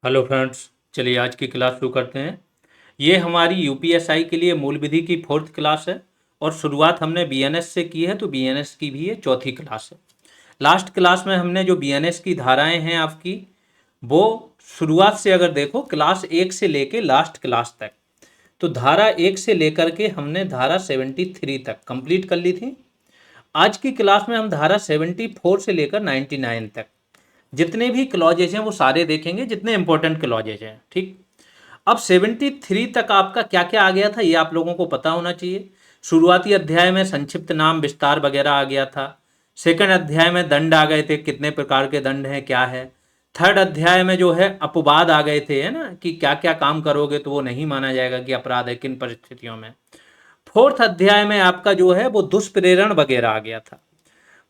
Hello friends, चलिए आज की क्लास शुरू करते हैं। ये हमारी यूपीएसआई के लिए मूल विधि की फोर्थ क्लास है और शुरुआत हमने बीएनएस से की है, तो बीएनएस की भी ये चौथी क्लास है। लास्ट क्लास में हमने जो बीएनएस की धाराएं हैं आपकी, वो शुरुआत से अगर देखो क्लास 1 से लेके लास्ट क्लास तक, तो धारा 1 से लेकर के हमने धारा 73 तक कंप्लीट कर ली थी। आज की क्लास में हम धारा 74 से लेकर 99 तक जितने भी क्लॉजेज हैं वो सारे देखेंगे, जितने इंपॉर्टेंट क्लॉजेज हैं। ठीक, अब 73 तक आपका क्या क्या आ गया था ये आप लोगों को पता होना चाहिए। शुरुआती अध्याय में संक्षिप्त नाम विस्तार वगैरह आ गया था। सेकंड अध्याय में दंड आ गए थे, कितने प्रकार के दंड हैं क्या है। थर्ड अध्याय में जो है अपवाद आ गए थे, है ना, कि क्या क्या काम करोगे तो वो नहीं माना जाएगा कि अपराध है, किन परिस्थितियों में। फोर्थ अध्याय में आपका जो है वो दुष्प्रेरण वगैरह आ गया था।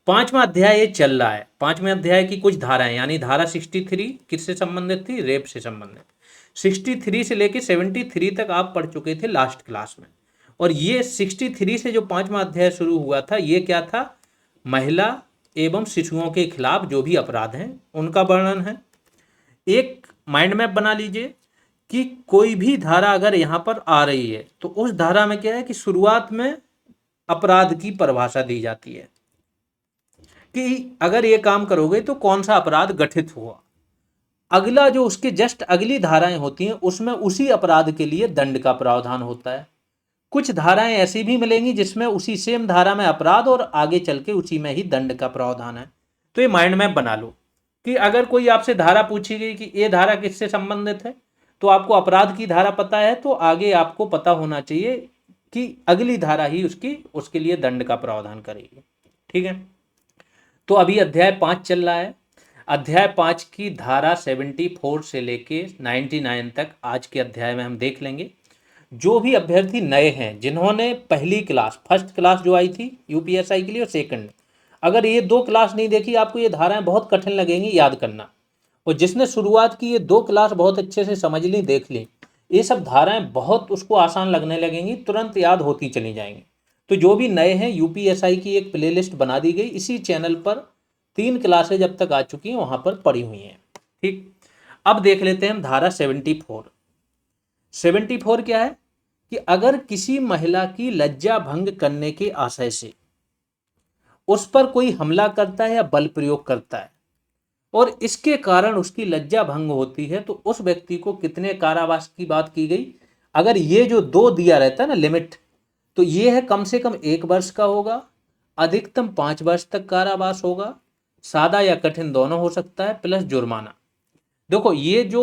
पांचवा अध्याय ये चल रहा है। पांचवें अध्याय की कुछ धाराएं, यानी धारा 63 किससे संबंधित थी, रेप से संबंधित। 63 से लेके 73 तक आप पढ़ चुके थे लास्ट क्लास में। और ये 63 से जो पांचवा अध्याय शुरू हुआ था, ये क्या था, महिला एवं शिशुओं के खिलाफ जो भी अपराध हैं उनका वर्णन है। एक माइंड मैप बना लीजिए कि कोई भी धारा अगर यहाँ पर आ रही है तो उस धारा में क्या है कि शुरुआत में अपराध की परिभाषा दी जाती है कि अगर ये काम करोगे तो कौन सा अपराध गठित हुआ। अगला जो उसके जस्ट अगली धाराएं होती हैं उसमें उसी अपराध के लिए दंड का प्रावधान होता है। कुछ धाराएं ऐसी भी मिलेंगी जिसमें उसी सेम धारा में अपराध और आगे चल के उसी में ही दंड का प्रावधान है। तो ये माइंड मैप बना लो कि अगर कोई आपसे धारा पूछी गई कि ये धारा किससे संबंधित है, तो आपको अपराध की धारा पता है, तो आगे आपको पता होना चाहिए कि अगली धारा ही उसकी उसके लिए दंड का प्रावधान करेगी। ठीक है, तो अभी अध्याय 5 चल रहा है। अध्याय 5 की धारा 74 से लेके 99 तक आज के अध्याय में हम देख लेंगे। जो भी अभ्यर्थी नए हैं, जिन्होंने पहली क्लास फर्स्ट क्लास जो आई थी यूपीएसआई के लिए और सेकंड, अगर ये दो क्लास नहीं देखी, आपको ये धाराएं बहुत कठिन लगेंगी याद करना। और जिसने शुरुआत की ये दो क्लास बहुत अच्छे से समझ ली, देख ली, ये सब धाराएं बहुत उसको आसान लगने लगेंगी, तुरंत याद होती चली जाएंगी। तो जो भी नए हैं, यूपीएसआई की एक प्लेलिस्ट बना दी गई इसी चैनल पर, 3 क्लासेज जब तक आ चुकी हैं वहां पर पड़ी हुई हैं। ठीक, अब देख लेते हैं हम धारा 74। 74 क्या है कि अगर किसी महिला की लज्जा भंग करने के आशय से उस पर कोई हमला करता है या बल प्रयोग करता है और इसके कारण उसकी लज्जा भंग होती है, तो उस व्यक्ति को कितने कारावास की बात की गई। अगर ये जो दो दिया रहता है ना लिमिट, तो ये है कम से कम 1 वर्ष का होगा, अधिकतम 5 वर्ष तक कारावास होगा, सादा या कठिन दोनों हो सकता है, प्लस जुर्माना। देखो ये जो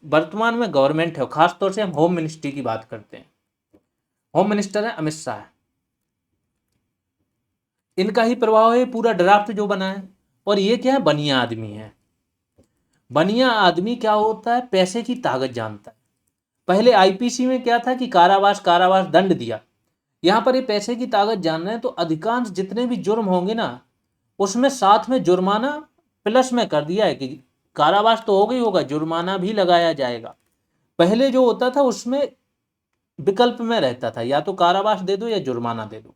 वर्तमान में गवर्नमेंट है, खासतौर से हम होम मिनिस्ट्री की बात करते हैं, होम मिनिस्टर है अमित शाह, इनका ही प्रभाव है पूरा ड्राफ्ट जो बना है। और ये क्या है, बनिया आदमी है। बनिया आदमी क्या होता है, पैसे की ताकत जानता है। पहले आईपीसी में क्या था कि कारावास कारावास दंड दिया, यहाँ पर ये पैसे की ताकत जान रहे हैं, तो अधिकांश जितने भी जुर्म होंगे ना, उसमें साथ में जुर्माना प्लस में कर दिया है कि कारावास तो हो गई होगा, जुर्माना भी लगाया जाएगा। पहले जो होता था उसमें विकल्प में रहता था, या तो कारावास दे दो या जुर्माना दे दो।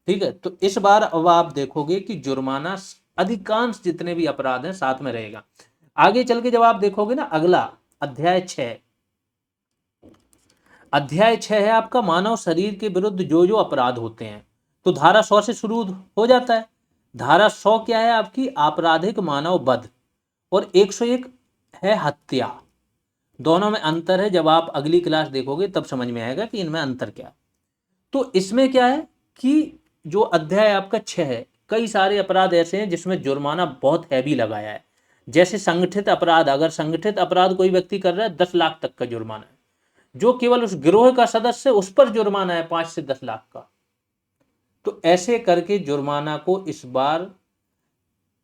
ठीक है, तो इस बार अब आप देखोगे कि जुर्माना अधिकांश जितने भी अपराध हैं साथ में रहेगा। आगे चल के जब आप देखोगे ना, अगला अध्याय 6, अध्याय 6 है आपका मानव शरीर के विरुद्ध जो जो अपराध होते हैं। तो धारा 100 से शुरू हो जाता है। धारा 100 क्या है आपकी, आपराधिक मानव वध, और 101 है हत्या। दोनों में अंतर है, जब आप अगली क्लास देखोगे तब समझ में आएगा कि इनमें अंतर क्या है। तो इसमें क्या है कि जो अध्याय आपका 6 है, कई सारे अपराध ऐसे हैं जिसमें जुर्माना बहुत हैवी लगाया है। जैसे संगठित अपराध, अगर संगठित अपराध कोई व्यक्ति कर रहा है, 10 लाख तक का जुर्माना है। जो केवल उस गिरोह का सदस्य, उस पर जुर्माना है 5 से 10 लाख का। तो ऐसे करके जुर्माना को इस बार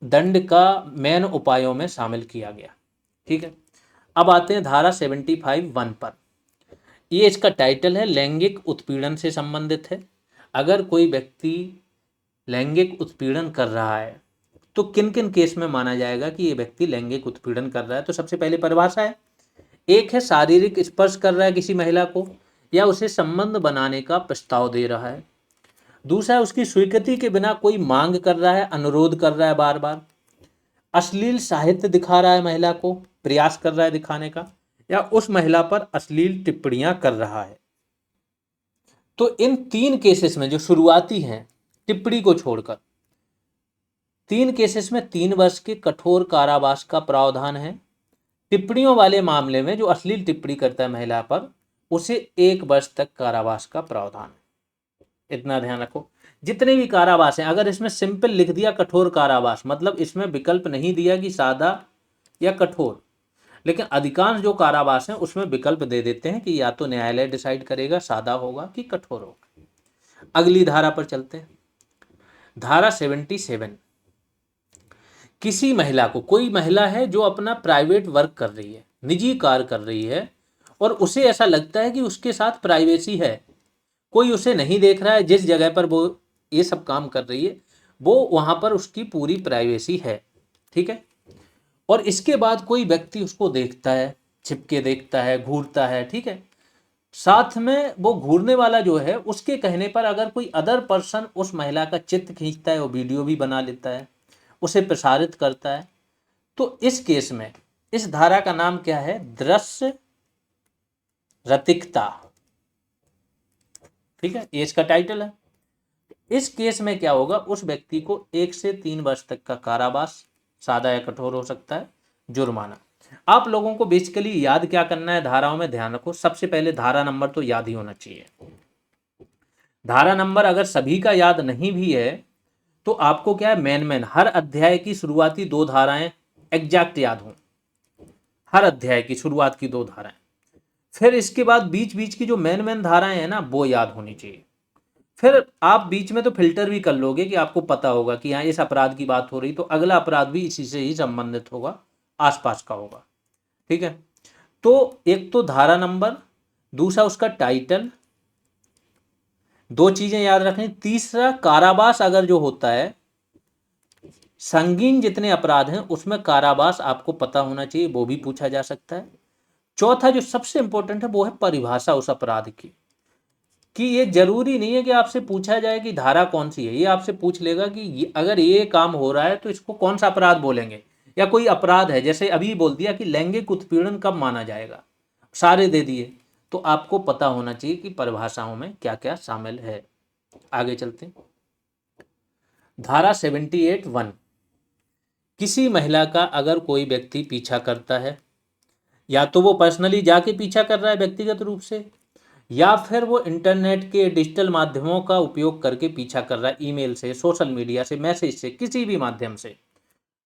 दंड का मेन उपायों में शामिल किया गया। ठीक है, अब आते हैं धारा 75(1) पर। ये इसका टाइटल है, लैंगिक उत्पीड़न से संबंधित है। अगर कोई व्यक्ति लैंगिक उत्पीड़न कर रहा है तो किन किन केस में माना जाएगा कि ये व्यक्ति लैंगिक उत्पीड़न कर रहा है। तो सबसे पहले परिभाषा है, एक है शारीरिक स्पर्श कर रहा है किसी महिला को या उसे संबंध बनाने का प्रस्ताव दे रहा है। दूसरा है उसकी स्वीकृति के बिना कोई मांग कर रहा है, अनुरोध कर रहा है बार बार। अश्लील साहित्य दिखा रहा है महिला को, प्रयास कर रहा है दिखाने का, या उस महिला पर अश्लील टिप्पणियां कर रहा है। तो इन 3 केसेस में जो शुरुआती हैं टिप्पणी को छोड़कर, 3 केसेस में 3 वर्ष के कठोर कारावास का प्रावधान है। टिप्पणियों वाले मामले में जो अश्लील टिप्पणी करता है महिला पर, उसे 1 वर्ष तक कारावास का प्रावधान है। इतना ध्यान रखो। जितने भी कारावास हैं, अगर इसमें सिंपल लिख दिया कठोर कारावास, मतलब इसमें विकल्प नहीं दिया कि सादा या कठोर, लेकिन अधिकांश जो कारावास हैं उसमें विकल्प दे देते हैं कि या तो न्यायालय डिसाइड करेगा सादा होगा कि कठोर होगा। अगली धारा पर चलते हैं। धारा 77, किसी महिला को, कोई महिला है जो अपना प्राइवेट वर्क कर रही है, निजी कार्य कर रही है, और उसे ऐसा लगता है कि उसके साथ प्राइवेसी है, कोई उसे नहीं देख रहा है, जिस जगह पर वो ये सब काम कर रही है वो वहां पर उसकी पूरी प्राइवेसी है, ठीक है। और इसके बाद कोई व्यक्ति उसको देखता है, छिपके देखता है, घूरता है, ठीक है। साथ में वो घूरने वाला जो है, उसके कहने पर अगर कोई अदर पर्सन उस महिला का चित्र खींचता है और वीडियो भी बना लेता है, उसे प्रसारित करता है, तो इस केस में इस धारा का नाम क्या है? दृश्य रतिकता, ठीक है, ये इसका टाइटल है। इस केस में क्या होगा? उस व्यक्ति को 1 से 3 वर्ष तक का कारावास, सादा या कठोर हो सकता है, जुर्माना। आप लोगों को बेसिकली याद क्या करना है धाराओं में, ध्यान रखो। सबसे पहले धारा नंबर तो याद ही होना चाहिए। धारा नंबर अगर सभी का याद नहीं भी है तो आपको क्या है, मेन हर अध्याय की शुरुआती 2 धाराएं एग्जैक्ट याद हों, हर अध्याय की शुरुआत की 2 धाराएं। फिर इसके बाद बीच बीच की जो मेन धाराएं हैं ना, वो याद होनी चाहिए। फिर आप बीच में तो फिल्टर भी कर लोगे कि आपको पता होगा कि यहाँ इस अपराध की बात हो रही, तो अगला अपराध भी इसी से ही संबंधित होगा, आसपास का होगा, ठीक है। तो एक तो धारा नंबर, दूसरा उसका टाइटल, 2 चीजें याद रखनी। तीसरा, कारावास अगर जो होता है, संगीन जितने अपराध हैं उसमें कारावास आपको पता होना चाहिए, वो भी पूछा जा सकता है। चौथा जो सबसे इंपॉर्टेंट है वो है परिभाषा उस अपराध की, कि ये जरूरी नहीं है कि आपसे पूछा जाए कि धारा कौन सी है, ये आपसे पूछ लेगा कि अगर ये काम हो रहा है तो इसको कौन सा अपराध बोलेंगे, या कोई अपराध है, जैसे अभी बोल दिया कि लैंगिक उत्पीड़न कब माना जाएगा, सारे दे दिए, तो आपको पता होना चाहिए कि परिभाषाओं में क्या क्या शामिल है। आगे चलते हैं। धारा 78(1), किसी महिला का अगर कोई व्यक्ति पीछा करता है, या तो वो पर्सनली जाके पीछा कर रहा है व्यक्तिगत रूप से, या फिर वो इंटरनेट के डिजिटल माध्यमों का उपयोग करके पीछा कर रहा है, ईमेल से, सोशल मीडिया से, मैसेज से, किसी भी माध्यम से,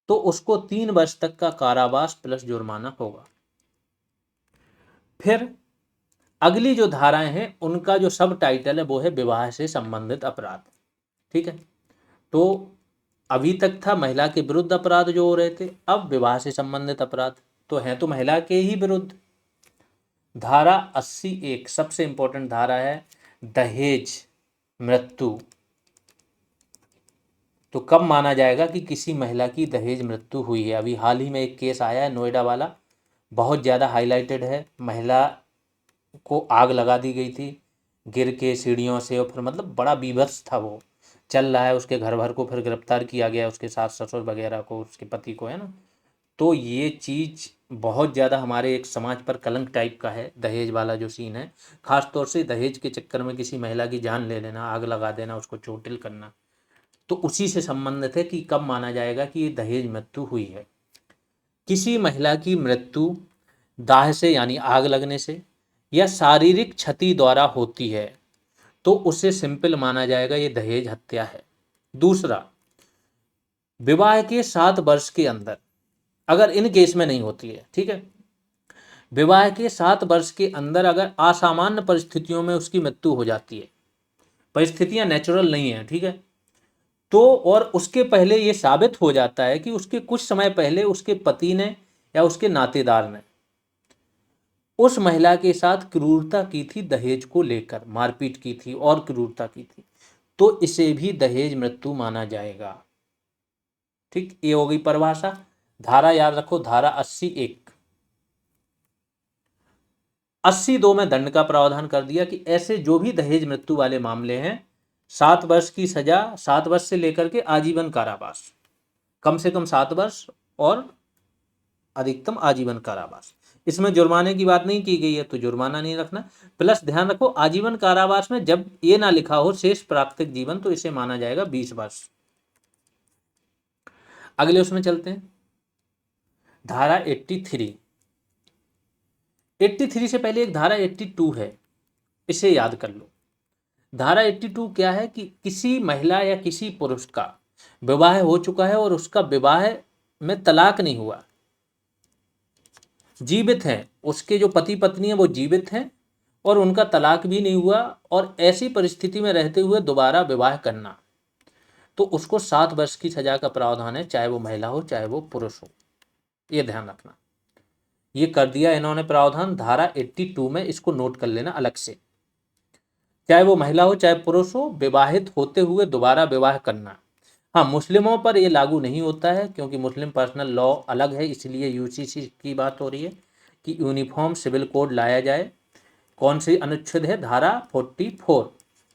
तो उसको 3 वर्ष तक का कारावास प्लस जुर्माना होगा। फिर अगली जो धाराएं हैं उनका जो सब टाइटल है वो है विवाह से संबंधित अपराध, ठीक है। तो अभी तक था महिला के विरुद्ध अपराध जो हो रहे थे, अब विवाह से संबंधित अपराध तो हैं तो महिला के ही विरुद्ध। धारा 80(1) सबसे इंपॉर्टेंट धारा है, दहेज मृत्यु। तो कब माना जाएगा कि किसी महिला की दहेज मृत्यु हुई है? अभी हाल ही में एक केस आया है नोएडा वाला, बहुत ज़्यादा हाईलाइटेड है। महिला को आग लगा दी गई थी गिर के सीढ़ियों से, और फिर मतलब बड़ा बीभत्स था वो, चल रहा है। उसके घर भर को फिर गिरफ्तार किया गया, उसके सास ससुर वगैरह को, उसके पति को, है ना। तो ये चीज़ बहुत ज़्यादा हमारे एक समाज पर कलंक टाइप का है, दहेज वाला जो सीन है। ख़ास तौर से दहेज के चक्कर में किसी महिला की जान ले लेना, आग लगा देना, उसको चोटिल करना, तो उसी से संबंधित है कि कब माना जाएगा कि ये दहेज मृत्यु हुई है। किसी महिला की मृत्यु दाह से यानी आग लगने से या शारीरिक क्षति द्वारा होती है तो उसे सिंपल माना जाएगा ये दहेज हत्या है। दूसरा, विवाह के 7 वर्ष के अंदर, अगर इन केस में नहीं होती है, ठीक है, विवाह के 7 वर्ष के अंदर अगर असामान्य परिस्थितियों में उसकी मृत्यु हो जाती है, परिस्थितियां नेचुरल नहीं है, ठीक है, तो और उसके पहले ये साबित हो जाता है कि उसके कुछ समय पहले उसके पति ने या उसके नातेदार ने उस महिला के साथ क्रूरता की थी, दहेज को लेकर मारपीट की थी और क्रूरता की थी, तो इसे भी दहेज मृत्यु माना जाएगा। ठीक, ये हो गई परिभाषा। धारा याद रखो, धारा 80(1). 82 में दंड का प्रावधान कर दिया कि ऐसे जो भी दहेज मृत्यु वाले मामले हैं, 7 वर्ष की सजा, 7 वर्ष से लेकर के आजीवन कारावास, कम से कम 7 वर्ष और अधिकतम आजीवन कारावास। इसमें जुर्माने की बात नहीं की गई है तो जुर्माना नहीं रखना। प्लस ध्यान रखो आजीवन कारावास में जब ये ना लिखा हो शेष प्राकृतिक जीवन तो इसे माना जाएगा 20 वर्ष। अगले उसमें चलते हैं, धारा 83। 83 से पहले एक धारा 82 है, इसे याद कर लो। धारा 82 क्या है कि किसी महिला या किसी पुरुष का विवाह हो चुका है और उसका विवाह में तलाक नहीं हुआ, जीवित हैं, उसके जो पति पत्नी हैं वो जीवित हैं और उनका तलाक भी नहीं हुआ, और ऐसी परिस्थिति में रहते हुए दोबारा विवाह करना, तो उसको 7 वर्ष की सजा का प्रावधान है, चाहे वो महिला हो चाहे वो पुरुष हो। ये ध्यान रखना, ये कर दिया इन्होंने प्रावधान धारा 82 में, इसको नोट कर लेना अलग से। चाहे वो महिला हो चाहे पुरुष हो, विवाहित होते हुए दोबारा विवाह करना। हाँ, मुस्लिमों पर ये लागू नहीं होता है क्योंकि मुस्लिम पर्सनल लॉ अलग है, इसलिए यूसीसी की बात हो रही है कि यूनिफॉर्म सिविल कोड लाया जाए। कौन सी अनुच्छेद है? धारा 44,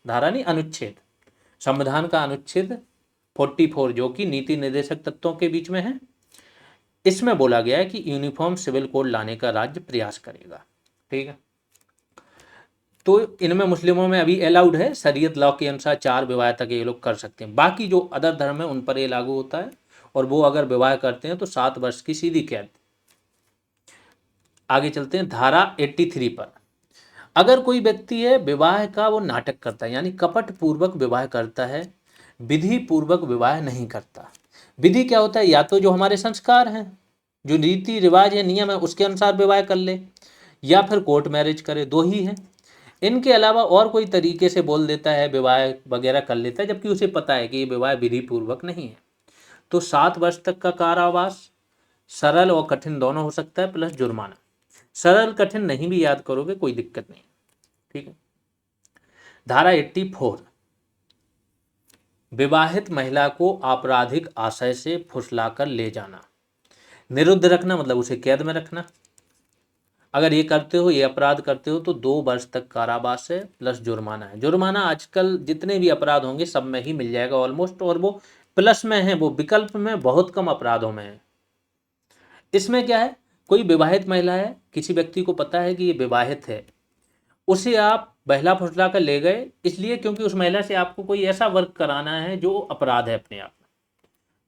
धारा नहीं अनुच्छेद, संविधान का अनुच्छेद 44 जो कि नीति निर्देशक तत्वों के बीच में है। इसमें बोला गया है कि यूनिफॉर्म सिविल कोड लाने का राज्य प्रयास करेगा। ठीक है, तो इनमें मुस्लिमों में अभी अलाउड है, शरीयत लॉ के अनुसार 4 विवाह तक ये लोग कर सकते हैं। बाकी जो अदर धर्म है उन पर ये लागू होता है, और वो अगर विवाह करते हैं तो 7 वर्ष की सीधी कैद। आगे चलते हैं धारा 83 पर। अगर कोई व्यक्ति है विवाह का वो नाटक करता है, यानी कपट पूर्वक विवाह करता है, विधि पूर्वक विवाह नहीं करता। विधि क्या होता है? या तो जो हमारे संस्कार हैं, जो रीति रिवाज या नियम है उसके अनुसार विवाह कर ले, या फिर कोर्ट मैरिज करे, 2 ही है। इनके अलावा और कोई तरीके से बोल देता है विवाह वगैरह कर लेता है, जबकि उसे पता है कि ये विवाह विधि पूर्वक नहीं है, तो 7 वर्ष तक का कारावास, सरल और कठिन दोनों हो सकता है, प्लस जुर्माना। सरल कठिन नहीं भी याद करोगे कोई दिक्कत नहीं। ठीक है, धारा 84, विवाहित महिला को आपराधिक आशय से फुसलाकर ले जाना, निरुद्ध रखना, मतलब उसे कैद में रखना। अगर ये करते हो, ये अपराध करते हो तो 2 वर्ष तक कारावास है, प्लस जुर्माना है। जुर्माना आजकल जितने भी अपराध होंगे सब में ही मिल जाएगा ऑलमोस्ट, और वो प्लस में है, वो विकल्प में बहुत कम अपराधों में है। इसमें क्या है, कोई विवाहित महिला है, किसी व्यक्ति को पता है कि ये विवाहित है, उसे आप बहला फुसला कर ले गए, इसलिए क्योंकि उस महिला से आपको कोई ऐसा वर्क कराना है जो अपराध है अपने आप में,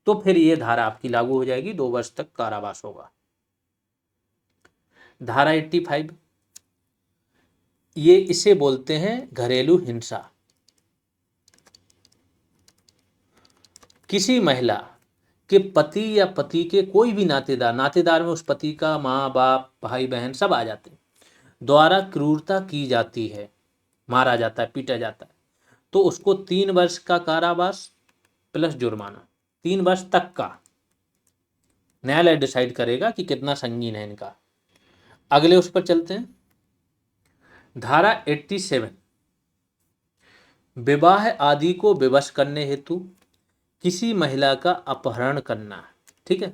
तो फिर ये धारा आपकी लागू हो जाएगी, 2 वर्ष तक कारावास होगा। धारा 85, ये इसे बोलते हैं घरेलू हिंसा। किसी महिला के पति या पति के कोई भी नातेदार, नातेदार में उस पति का माँ बाप भाई बहन सब आ जाते हैं, द्वारा क्रूरता की जाती है, मारा जाता है, पीटा जाता है, तो उसको 3 वर्ष का कारावास प्लस जुर्माना, 3 वर्ष तक का। न्यायालय डिसाइड करेगा कि कितना संगीन है इनका। अगले उस पर चलते हैं, धारा 87, विवाह आदि को विवश करने हेतु किसी महिला का अपहरण करना। ठीक है,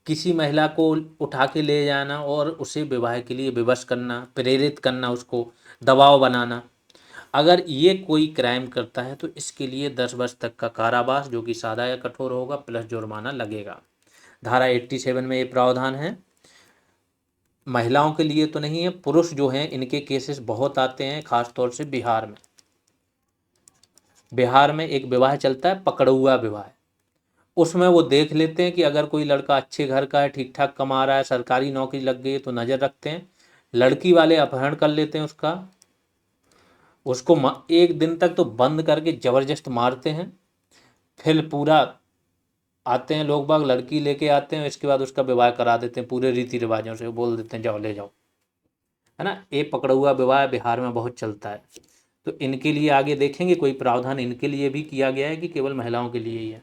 किसी महिला को उठा के ले जाना और उसे विवाह के लिए विवश करना, प्रेरित करना, उसको दबाव बनाना। अगर ये कोई क्राइम करता है तो इसके लिए 10 वर्ष तक का कारावास, जो कि सादा या कठोर होगा, प्लस जुर्माना लगेगा। धारा 87 में ये प्रावधान है। महिलाओं के लिए तो नहीं है, पुरुष जो हैं इनके केसेस बहुत आते हैं, खासतौर से बिहार में। बिहार में एक विवाह चलता है पकड़ुआ विवाह, उसमें वो देख लेते हैं कि अगर कोई लड़का अच्छे घर का है, ठीक ठाक कमा रहा है, सरकारी नौकरी लग गई है तो नज़र रखते हैं, लड़की वाले अपहरण कर लेते हैं उसको 1 दिन तक तो बंद करके ज़बरदस्त मारते हैं, फिर पूरा आते हैं लोग बाग, लड़की लेके आते हैं, इसके बाद उसका विवाह करा देते हैं पूरे रीति रिवाजों से, बोल देते हैं जाओ ले जाओ, है ना। ये पकड़ुआ विवाह बिहार में बहुत चलता है, तो इनके लिए आगे देखेंगे कोई प्रावधान इनके लिए भी किया गया है कि केवल महिलाओं के लिए ही है।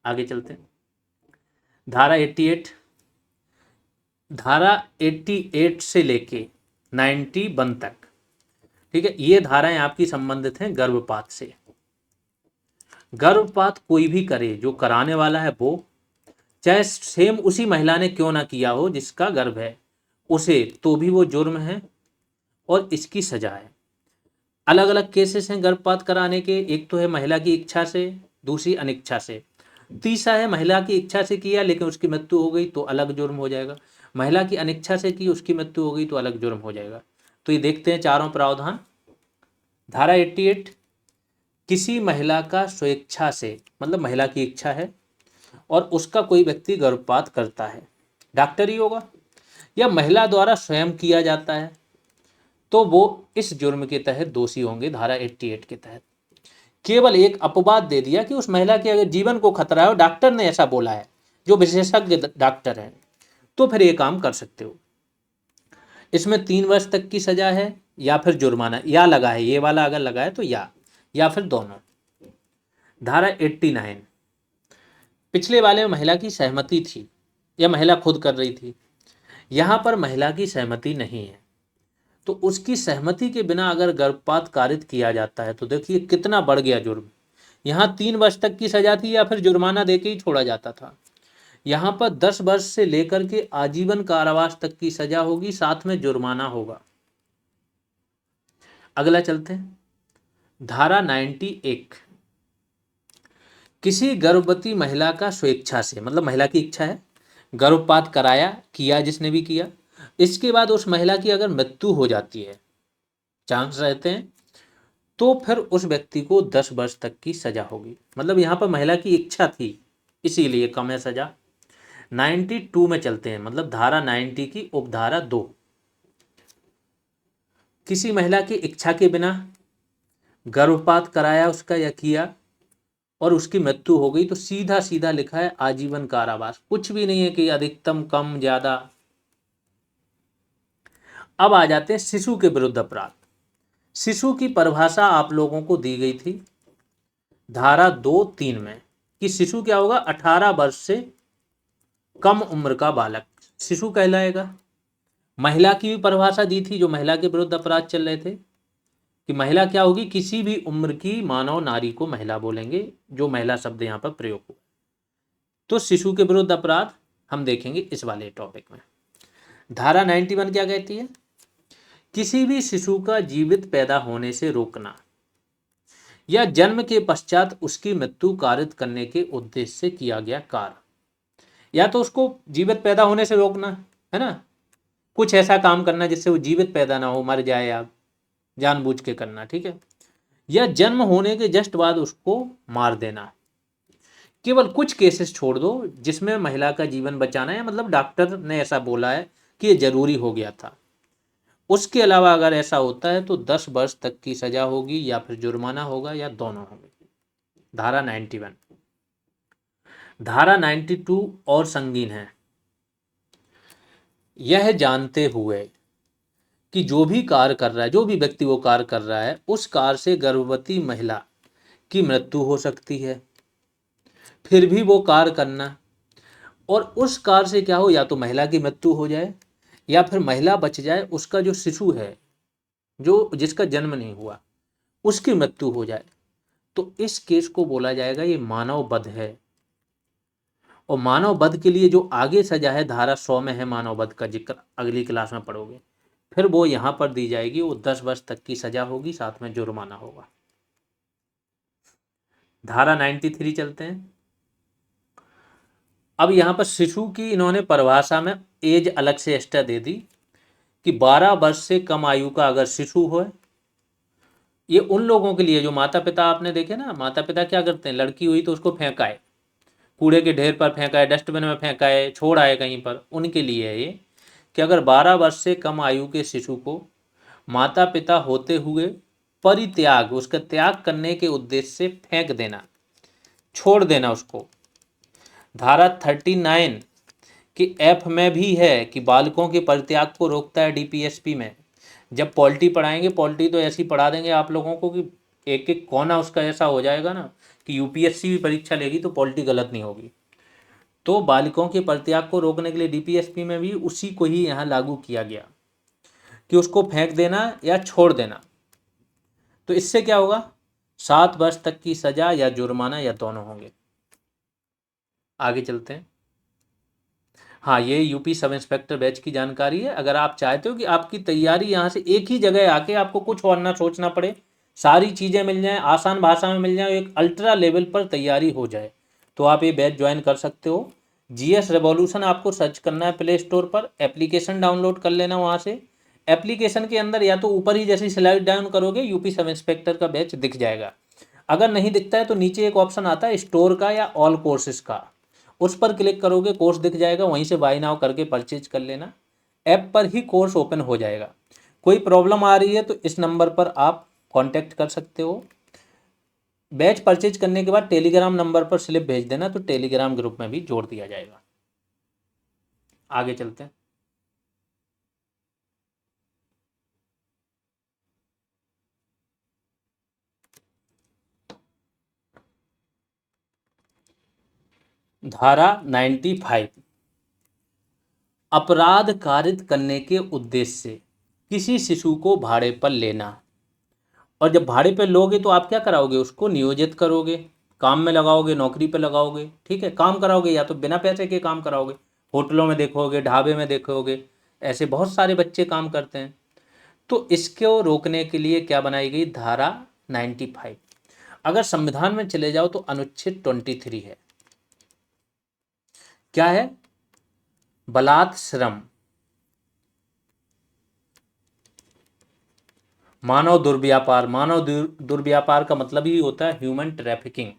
आगे चलते हैं, धारा 88, धारा 88 से लेके 91 तक, ठीक है, ये धाराएं आपकी संबंधित हैं गर्भपात से। गर्भपात कोई भी करे, जो कराने वाला है वो, चाहे सेम उसी महिला ने क्यों ना किया हो जिसका गर्भ है उसे, तो भी वो जुर्म है और इसकी सजा है। अलग अलग केसेस हैं गर्भपात कराने के, एक तो है महिला की इच्छा से, दूसरी अनिच्छा से। तीसरा है महिला की इच्छा से किया लेकिन उसकी मृत्यु हो गई तो अलग जुर्म हो जाएगा। महिला की अनिच्छा से की, उसकी मृत्यु हो गई तो अलग जुर्म हो जाएगा। तो ये देखते हैं चारों प्रावधान। धारा 88, किसी महिला का स्वेच्छा से, मतलब महिला की इच्छा है और उसका कोई व्यक्ति गर्भपात करता है, डॉक्टर ही होगा, या महिला द्वारा स्वयं किया जाता है, तो वो इस जुर्म के तहत दोषी होंगे धारा 88 के तहत। केवल एक अपवाद दे दिया कि उस महिला के अगर जीवन को खतरा है और डॉक्टर ने ऐसा बोला है, जो विशेषज्ञ डॉक्टर है, तो फिर ये काम कर सकते हो। इसमें 3 वर्ष तक की सजा है या फिर जुर्माना, या लगा है, ये वाला अगर लगा है तो या फिर दोनों। धारा 89, पिछले वाले में महिला की सहमति थी या महिला खुद कर रही थी, यहाँ पर महिला की सहमति नहीं है, तो उसकी सहमति के बिना अगर गर्भपात कारित किया जाता है तो देखिए कितना बढ़ गया जुर्म। यहाँ 3 वर्ष तक की सजा थी या फिर जुर्माना देके ही छोड़ा जाता था, यहाँ पर 10 वर्ष से लेकर के आजीवन कारावास तक की सजा होगी, साथ में जुर्माना होगा। अगला चलते हैं, धारा 91, किसी गर्भवती महिला का स्वेच्छा से, मतलब महिला की इच्छा है, गर्भपात कराया, किया जिसने भी किया, इसके बाद उस महिला की अगर मृत्यु हो जाती है, चांस रहते हैं, तो फिर उस व्यक्ति को 10 वर्ष तक की सजा होगी। मतलब यहाँ पर महिला की इच्छा थी इसीलिए कम है सजा। 92 में चलते हैं, मतलब धारा 90 की उपधारा 2, किसी महिला की इच्छा के बिना गर्भपात कराया उसका या किया और उसकी मृत्यु हो गई तो सीधा सीधा लिखा है आजीवन कारावास, कुछ भी नहीं है कि अधिकतम कम ज्यादा। अब आ जाते हैं शिशु के विरुद्ध अपराध। शिशु की परिभाषा आप लोगों को दी गई थी धारा 2-3 में कि शिशु क्या होगा, 18 वर्ष से कम उम्र का बालक शिशु कहलाएगा। महिला की भी परिभाषा दी थी जो महिला के विरुद्ध अपराध चल रहे थे कि महिला क्या होगी, किसी भी उम्र की मानव नारी को महिला बोलेंगे, जो महिला शब्द यहाँ पर प्रयोग हुआ। तो शिशु के विरुद्ध अपराध हम देखेंगे इस वाले टॉपिक में। धारा 91 क्या कहती है, किसी भी शिशु का जीवित पैदा होने से रोकना या जन्म के पश्चात उसकी मृत्यु कारित करने के उद्देश्य से किया गया कार्य, या तो उसको जीवित पैदा होने से रोकना है ना, कुछ ऐसा काम करना जिससे वो जीवित पैदा ना हो, मर जाए, आप जानबूझ के करना, ठीक है, या जन्म होने के जस्ट बाद उसको मार देना। केवल कुछ केसेस छोड़ दो जिसमें महिला का जीवन बचाना है, मतलब डॉक्टर ने ऐसा बोला है कि ये जरूरी हो गया था, उसके अलावा अगर ऐसा होता है तो 10 वर्ष तक की सजा होगी या फिर जुर्माना होगा या दोनों होंगे। धारा 91। धारा 92 और संगीन है, यह जानते हुए कि जो भी कार्य कर रहा है, जो भी व्यक्ति वो कार्य कर रहा है, उस कार्य से गर्भवती महिला की मृत्यु हो सकती है, फिर भी वो कार्य करना, और उस कार्य से क्या हो, या तो महिला की मृत्यु हो जाए या फिर महिला बच जाए, उसका जो शिशु है, जो जिसका जन्म नहीं हुआ, उसकी मृत्यु हो जाए, तो इस केस को बोला जाएगा ये मानव वध है। और मानव वध के लिए जो आगे सजा है धारा 100 में है, मानव वध का जिक्र अगली क्लास में पढ़ोगे, फिर वो यहाँ पर दी जाएगी, वो 10 वर्ष तक की सजा होगी, साथ में जुर्माना होगा। धारा 93 चलते हैं। अब यहाँ पर शिशु की इन्होंने परिभाषा में एज अलग से एक्स्ट्रा दे दी कि 12 वर्ष से कम आयु का अगर शिशु हो, ये उन लोगों के लिए जो माता पिता, आपने देखे ना, माता पिता क्या करते हैं, लड़की हुई तो उसको फेंकाए, कूड़े के ढेर पर फेंकाए, डस्टबिन में फेंकाए, छोड़ आए कहीं पर, उनके लिए है ये कि अगर 12 वर्ष से कम आयु के शिशु को माता पिता होते हुए परित्याग, उसका त्याग करने के उद्देश्य से फेंक देना, छोड़ देना उसको। धारा 39 कि एफ में भी है कि बालकों के परित्याग को रोकता है डीपीएसपी में। जब पॉलिटी पढ़ाएंगे, पॉलिटी तो ऐसी पढ़ा देंगे आप लोगों को कि एक एक कोना उसका ऐसा हो जाएगा ना कि यूपीएससी भी परीक्षा लेगी तो पॉलिटी गलत नहीं होगी। तो बालिकाओं के परित्याग को रोकने के लिए डीपीएसपी में भी उसी को ही यहाँ लागू किया गया कि उसको फेंक देना या छोड़ देना। तो इससे क्या होगा, 7 वर्ष तक की सजा या जुर्माना या दोनों होंगे। आगे चलते हैं। हाँ, ये यूपी सब इंस्पेक्टर बैच की जानकारी है। अगर आप चाहते हो कि आपकी तैयारी यहाँ से एक ही जगह आके आपको कुछ और ना सोचना पड़े, सारी चीज़ें मिल जाएं, आसान भाषा में मिल जाए, एक अल्ट्रा लेवल पर तैयारी हो जाए, तो आप ये बैच ज्वाइन कर सकते हो। जीएस रेवोल्यूशन आपको सर्च करना है प्ले स्टोर पर, एप्लीकेशन डाउनलोड कर लेना वहाँ से। एप्लीकेशन के अंदर या तो ऊपर ही जैसी स्लाइड डाउन करोगे यूपी सब इंस्पेक्टर का बैच दिख जाएगा। अगर नहीं दिखता है तो नीचे एक ऑप्शन आता है स्टोर का या ऑल कोर्सेज का, उस पर क्लिक करोगे कोर्स दिख जाएगा, वहीं से बाय नाउ करके परचेज कर लेना। ऐप पर ही कोर्स ओपन हो जाएगा। कोई प्रॉब्लम आ रही है तो इस नंबर पर आप कांटेक्ट कर सकते हो। बैच परचेज करने के बाद टेलीग्राम नंबर पर स्लिप भेज देना, तो टेलीग्राम ग्रुप में भी जोड़ दिया जाएगा। आगे चलते हैं। धारा 95, अपराध कारित करने के उद्देश्य से किसी शिशु को भाड़े पर लेना। और जब भाड़े पर लोगे तो आप क्या कराओगे, उसको नियोजित करोगे, काम में लगाओगे, नौकरी पे लगाओगे, ठीक है, काम कराओगे, या तो बिना पैसे के काम कराओगे, होटलों में देखोगे, ढाबे में देखोगे, ऐसे बहुत सारे बच्चे काम करते हैं। तो इसको रोकने के लिए क्या बनाई गई, धारा 95। अगर संविधान में चले जाओ तो अनुच्छेद 23 है। क्या है, बलात् श्रम, मानव दुर्व्यापार। मानव दुर्व्यापार का मतलब ही होता है ह्यूमन ट्रैफिकिंग,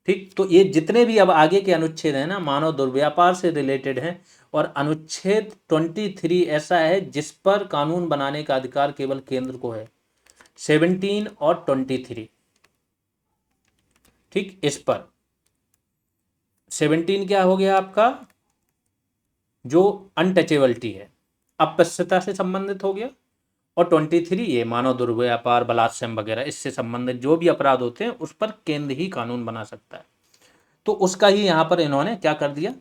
ठीक। तो ये जितने भी अब आगे के अनुच्छेद हैं ना, मानव दुर्व्यापार से रिलेटेड हैं। और अनुच्छेद 23 ऐसा है जिस पर कानून बनाने का अधिकार केवल केंद्र को है, 17 और 23, ठीक। इस पर 17 क्या हो गया आपका, जो अनटचेबिलिटी है, अपस्यता से संबंधित हो गया। और 23 ये मानव दुर्व्यापार, बलात्संग वगैरह इससे संबंधित जो भी अपराध होते हैं उस पर केंद्र ही कानून बना सकता है। तो उसका ही यहाँ पर इन्होंने क्या कर दिया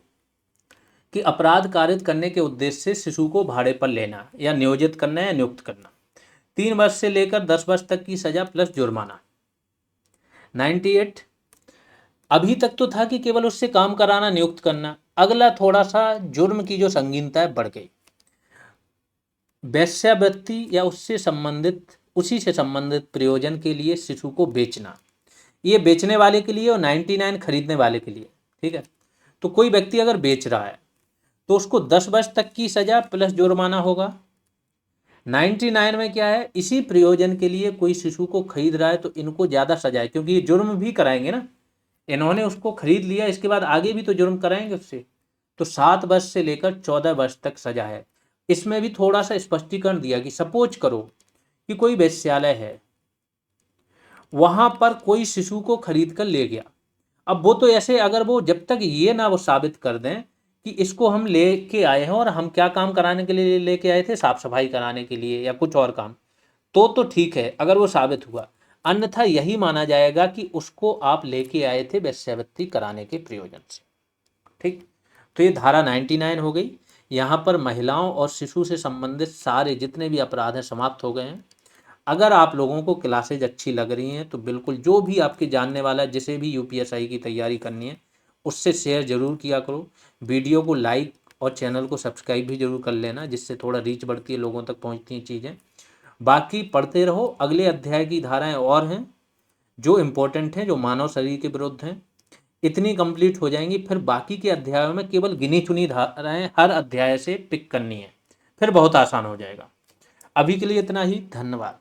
कि अपराध कारित करने के उद्देश्य से शिशु को भाड़े पर लेना या नियोजित करना या नियुक्त करना, 3 वर्ष से लेकर 10 वर्ष तक की सजा प्लस जुर्माना। 98, अभी तक तो था कि केवल उससे काम कराना, नियुक्त करना। अगला थोड़ा सा जुर्म की जो संगीनता है बढ़ गई, वेश्यावृत्ति या उससे संबंधित, उसी से संबंधित प्रयोजन के लिए शिशु को बेचना। ये बेचने वाले के लिए और 99 खरीदने वाले के लिए, ठीक है। तो कोई व्यक्ति अगर बेच रहा है तो उसको 10 वर्ष तक की सजा प्लस जुर्माना होगा। 99 में क्या है, इसी प्रयोजन के लिए कोई शिशु को खरीद रहा है तो इनको ज़्यादा सजा है, क्योंकि ये जुर्म भी कराएंगे ना, इन्होंने उसको खरीद लिया, इसके बाद आगे भी तो जुर्म कराएंगे उससे। तो 7 वर्ष से लेकर 14 वर्ष तक सजा है। इसमें भी थोड़ा सा स्पष्टीकरण दिया कि सपोज करो कि कोई वेश्यालय है, वहां पर कोई शिशु को खरीद कर ले गया। अब वो तो ऐसे, अगर वो जब तक ये ना वो साबित कर दें कि इसको हम लेके आए हैं और हम क्या काम कराने के लिए लेके आए थे, साफ सफाई कराने के लिए या कुछ और काम, तो ठीक है अगर वो साबित हुआ। अन्यथा यही माना जाएगा कि उसको आप लेके आए थे वेश्यावृत्ति कराने के प्रयोजन से, ठीक। तो ये धारा 99 हो गई। यहाँ पर महिलाओं और शिशु से संबंधित सारे जितने भी अपराध हैं समाप्त हो गए हैं। अगर आप लोगों को क्लासेज अच्छी लग रही हैं तो बिल्कुल जो भी आपके जानने वाला है, जिसे भी यूपीएसआई की तैयारी करनी है, उससे शेयर जरूर किया करो। वीडियो को लाइक और चैनल को सब्सक्राइब भी जरूर कर लेना, जिससे थोड़ा रीच बढ़ती है, लोगों तक पहुंचती हैं चीज़ें। बाकी पढ़ते रहो, अगले अध्याय की धाराएं और हैं जो इम्पोर्टेंट हैं, जो मानव शरीर के विरुद्ध हैं। इतनी कंप्लीट हो जाएंगी, फिर बाकी के अध्यायों में केवल गिनी चुनी धाराएं हर अध्याय से पिक करनी है, फिर बहुत आसान हो जाएगा। अभी के लिए इतना ही, धन्यवाद।